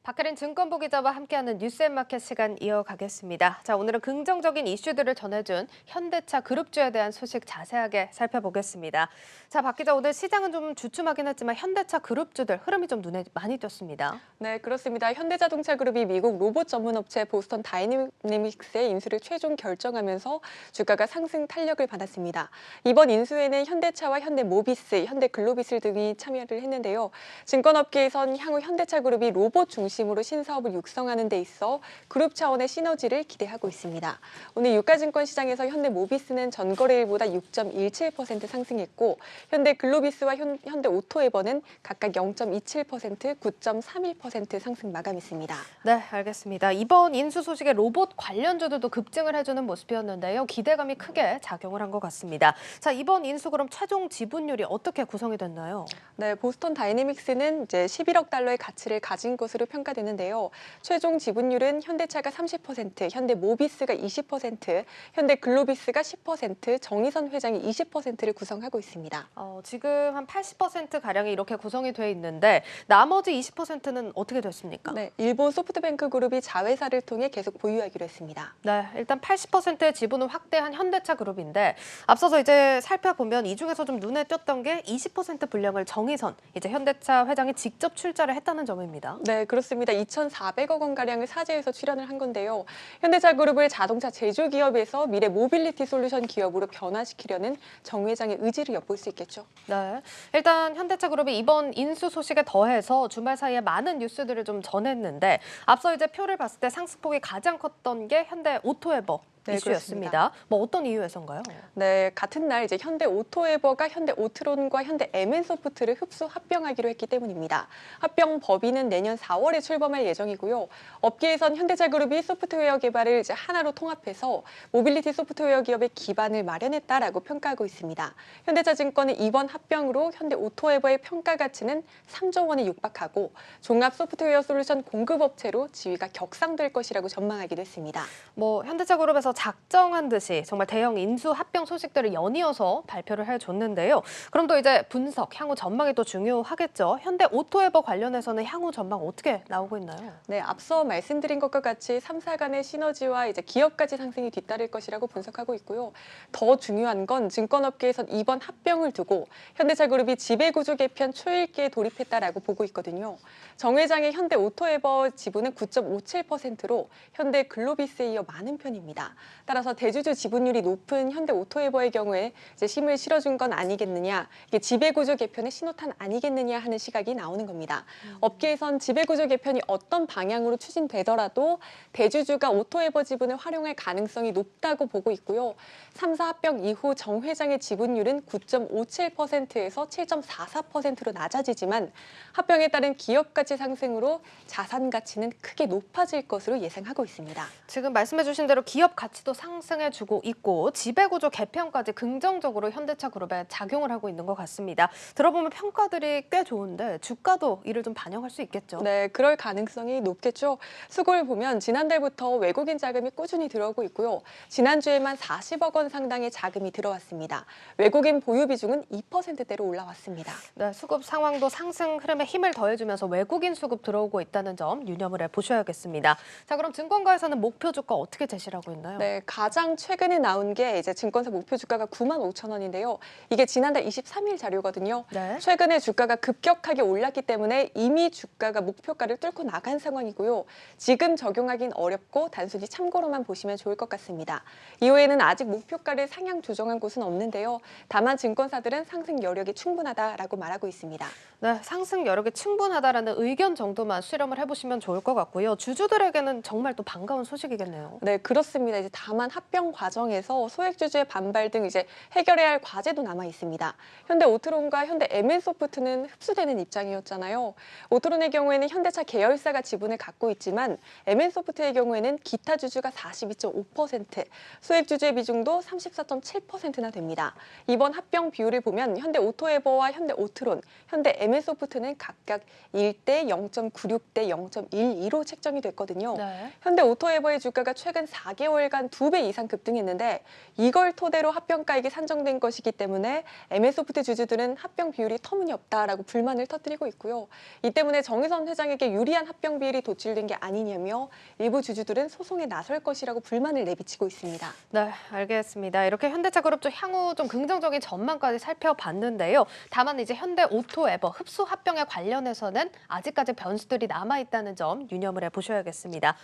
박혜린 증권부 기자와 함께하는 뉴스앤마켓 시간 이어가겠습니다. 자, 오늘은 긍정적인 이슈들을 전해준 현대차 그룹주에 대한 소식 자세하게 살펴보겠습니다. 자, 박 기자, 오늘 시장은 좀 주춤하긴 했지만 현대차 그룹주들 흐름이 좀 눈에 많이 띄었습니다. 네, 그렇습니다. 현대자동차그룹이 미국 로봇 전문 업체 보스턴 다이내믹스의 인수를 최종 결정하면서 주가가 상승 탄력을 받았습니다. 이번 인수에는 현대차와 현대모비스, 현대글로비스 등이 참여를 했는데요. 증권업계에선 향후 현대차그룹이 로봇 중심으로 신사업을 육성하는 데 있어 그룹 차원의 시너지를 기대하고 있습니다. 오늘 유가증권 시장에서 현대모비스는 전거래일보다 6.17% 상승했고 현대글로비스와 현대오토에버는 각각 0.27%, 9.31% 상승 마감했습니다. 네, 알겠습니다. 이번 인수 소식에 로봇 관련주들도 급증을 해주는 모습이었는데요. 기대감이 크게 작용을 한 것 같습니다. 자, 이번 인수 그럼 최종 지분율이 어떻게 구성이 됐나요? 네, 보스턴 다이내믹스는 이제 11억 달러의 가치를 가진 것으로 평가되는데요. 최종 지분율은 현대차가 30%, 현대모비스가 20%, 현대글로비스가 10%, 정의선 회장이 20%를 구성하고 있습니다. 지금 한 80%가량이 이렇게 구성이 돼 있는데 나머지 20%는 어떻게 됐습니까? 네, 일본 소프트뱅크 그룹이 자회사를 통해 계속 보유하기로 했습니다. 네, 일단 80%의 지분을 확대한 현대차 그룹인데 앞서서 이제 살펴보면 이 중에서 좀 눈에 띄었던 게 20% 분량을 정의선, 이제 현대차 회장이 직접 출자를 했다는 점입니다. 네, 그렇습니다. 2,400억 원가량을 사재해서 출연을 한 건데요. 현대차 그룹을 자동차 제조 기업에서 미래 모빌리티 솔루션 기업으로 변화시키려는 정 회장의 의지를 엿볼 수 있겠죠. 네, 일단 현대차 그룹이 이번 인수 소식에 더해서 주말 사이에 많은 뉴스들을 좀 전했는데 앞서 이제 표를 봤을 때 상승폭이 가장 컸던 게 현대 오토에버 네, 이슈였습니다. 그렇습니다. 뭐 어떤 이유에서인가요? 네, 같은 날 이제 현대 오토에버가 현대 오트론과 현대 MN소프트를 흡수 합병하기로 했기 때문입니다. 합병 법인은 내년 4월에 출범할 예정이고요. 업계에선 현대차 그룹이 소프트웨어 개발을 이제 하나로 통합해서 모빌리티 소프트웨어 기업의 기반을 마련했다라고 평가하고 있습니다. 현대차증권은 이번 합병으로 현대 오토에버의 평가 가치는 3조 원에 육박하고 종합 소프트웨어 솔루션 공급업체로 지위가 격상될 것이라고 전망하기도 했습니다. 뭐 현대차 그룹에서 작정한 듯이 정말 대형 인수 합병 소식들을 연이어서 발표를 해줬는데요. 그럼 또 이제 분석, 향후 전망이 또 중요하겠죠. 현대 오토에버 관련해서는 향후 전망 어떻게 나오고 있나요? 네, 앞서 말씀드린 것과 같이 3사 간의 시너지와 이제 기업가치 상승이 뒤따를 것이라고 분석하고 있고요. 더 중요한 건 증권업계에선 이번 합병을 두고 현대차그룹이 지배구조 개편 초읽기에 돌입했다라고 보고 있거든요. 정 회장의 현대 오토에버 지분은 9.57%로 현대 글로비스에 이어 많은 편입니다. 따라서 대주주 지분율이 높은 현대 오토에버의 경우에 이제 힘을 실어준 건 아니겠느냐, 이게 지배구조 개편의 신호탄 아니겠느냐 하는 시각이 나오는 겁니다. 업계에선 지배구조 개편이 어떤 방향으로 추진되더라도 대주주가 오토에버 지분을 활용할 가능성이 높다고 보고 있고요. 3사 합병 이후 정 회장의 지분율은 9.57%에서 7.44%로 낮아지지만 합병에 따른 기업가치 상승으로 자산 가치는 크게 높아질 것으로 예상하고 있습니다. 지금 말씀해주신 대로 기업 가치도 상승해주고 있고 지배구조 개편까지 긍정적으로 현대차 그룹에 작용을 하고 있는 것 같습니다. 들어보면 평가들이 꽤 좋은데 주가도 이를 좀 반영할 수 있겠죠? 네, 그럴 가능성이 높겠죠. 수고를 보면 지난달부터 외국인 자금이 꾸준히 들어오고 있고요. 지난주에만 40억 원 상당의 자금이 들어왔습니다. 외국인 보유 비중은 2%대로 올라왔습니다. 네, 수급 상황도 상승 흐름에 힘을 더해주면서 외국인 수급 들어오고 있다는 점 유념을 해보셔야겠습니다. 자, 그럼 증권가에서는 목표 주가 어떻게 제시를 하고 있나요? 네, 가장 최근에 나온 게 이제 증권사 목표 주가가 95,000원인데요. 이게 지난달 23일 자료거든요. 네. 최근에 주가가 급격하게 올랐기 때문에 이미 주가가 목표가를 뚫고 나간 상황이고요. 지금 적용하긴 어렵고 단순히 참고로만 보시면 좋을 것 같습니다. 이후에는 아직 목표가를 상향 조정한 곳은 없는데요. 다만 증권사들은 상승 여력이 충분하다라고 말하고 있습니다. 네, 상승 여력이 충분하다라는 의견 정도만 수렴을 해보시면 좋을 것 같고요. 주주들에게는 정말 또 반가운 소식이겠네요. 네, 그렇습니다. 이제 다만 합병 과정에서 소액주주의 반발 등 이제 해결해야 할 과제도 남아 있습니다. 현대 오트론과 현대 MN소프트는 흡수되는 입장이었잖아요. 오트론의 경우에는 현대차 계열사가 지분을 갖고 있지만 MN소프트의 경우에는 기타 주주가 42.5%, 소액주주의 비중도 34.7%나 됩니다. 이번 합병 비율을 보면 현대 오토에버와 현대 오트론, 현대 MN소프트는 각각 1대 0.96대 0.12로 책정이 됐거든요. 네. 현대 오토에버의 주가가 최근 4개월간 한 2배 이상 급등했는데 이걸 토대로 합병가액이 산정된 것이기 때문에 MS소프트 주주들은 합병 비율이 터무니없다라고 불만을 터뜨리고 있고요. 이 때문에 정의선 회장에게 유리한 합병 비율이 도출된 게 아니냐며 일부 주주들은 소송에 나설 것이라고 불만을 내비치고 있습니다. 네, 알겠습니다. 이렇게 현대차그룹 쪽 향후 좀 긍정적인 전망까지 살펴봤는데요. 다만 이제 현대 오토에버 흡수 합병에 관련해서는 아직까지 변수들이 남아 있다는 점 유념을 해보셔야겠습니다.